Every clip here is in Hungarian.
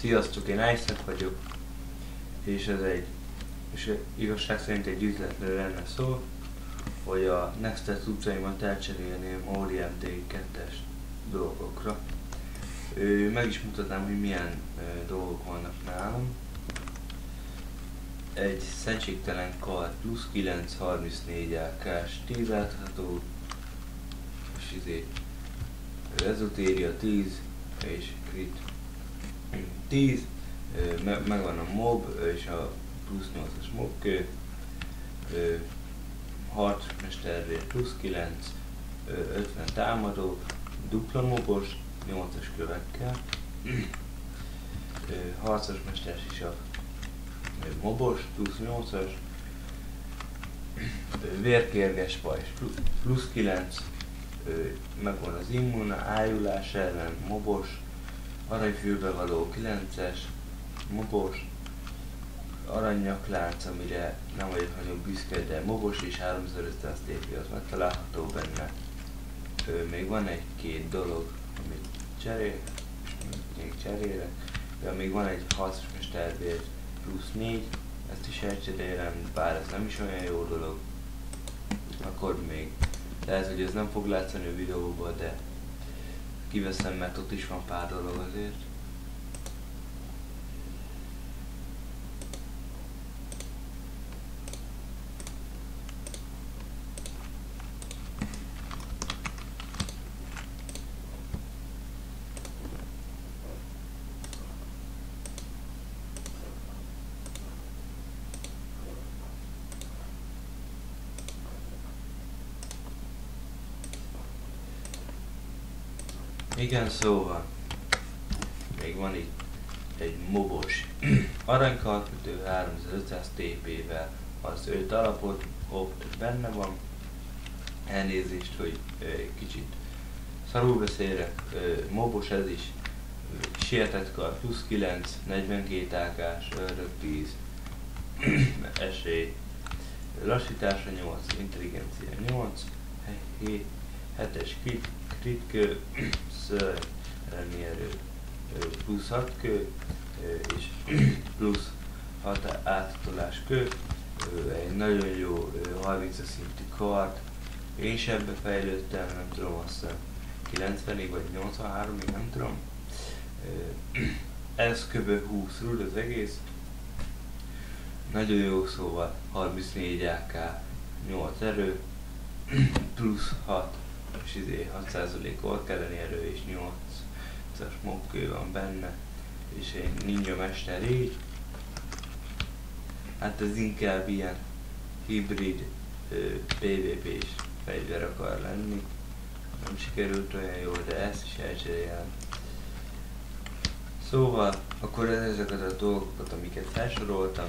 Sziasztok, én Isaac vagyok, és igazság szerint egy üzletről lenne szó, hogy a Nextel cuccaimat elcserélném ODMT2-es dolgokra. Meg is mutatnám, hogy milyen dolgok vannak nálam. Egy szentségtelen kard plusz 934 AK-s 10 átható, és ezotéria 10 és crit 10, megvan a mob és a plusz 8-as mobkő, harcmestervér plusz 9, 50 támadó, dupla mobos, 8-as kövekkel, harcos mester is a mobos, plusz 8-as, vérkérges pajzs plusz 9, megvan az immuna, ájulás ellen, mobos, aranyfülbevaló 9-es, mobos, aranynyaklánc, amire nem vagyok nagyon büszke, de mobos és 3500 TP az megtalálható benne. Még van egy-két dolog, amit még cserélek, de még van egy harcmestervér plusz 4, ezt is elcserélem, bár ez nem is olyan jó dolog. Akkor még lehet, hogy ez nem fog látszani a videóban, de kiveszem, mert ott is van pár dolog azért. Igen, szóval még van itt egy mobos aranykarkötő 3500 TP-vel, az 5 alapot, ott benne van. Elnézést, hogy kicsit szarul beszélek, mobos ez is, sietett kar plusz 9, 42 AK-s, ördög 10, esély, lassítása 8, intelligencia 8, 7-es kritkő, szörnyi erő plusz 6 kő, és plusz 6 átutolás kő, egy nagyon jó 30 szintű kard. Én is ebbe fejlődtem, nem tudom, azt hiszem 90-ig vagy 83-ig, nem tudom. Ez kb. 20 rúd az egész. Nagyon jó, szóval 34 AK, 8 erő, plusz 6, és 6% ork elleni erő, és 8-as mobkő van benne, és egy ninja mester így. Hát ez inkább ilyen hibrid PvP-s fegyver akar lenni. Nem sikerült olyan jól, de ezt is elcserélem. Szóval, akkor ezeket a dolgokat, amiket felsoroltam,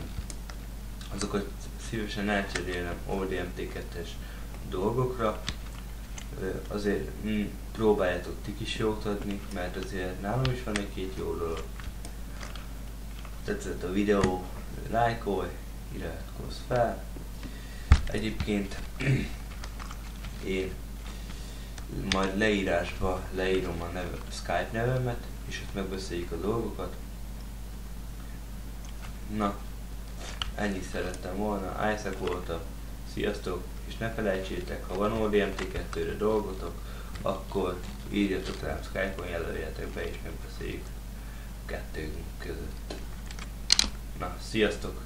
azokat szívesen elcserélem ODMT2-es dolgokra. Azért próbáljátok ti is jót adni, mert azért nálam is van egy-két jó dolog. Tetszett a videó, lájkolj, iratkozz fel. Egyébként én majd leírásba leírom a Skype nevemet, és ott megbeszéljük a dolgokat. Na, ennyit szerettem volna, Isaac voltam, sziasztok, és ne felejtsétek, ha van ODMT2-re dolgotok, akkor írjatok rám Skype-on, jelöljetek be, és megbeszéljük a kettőnk között. Na, sziasztok!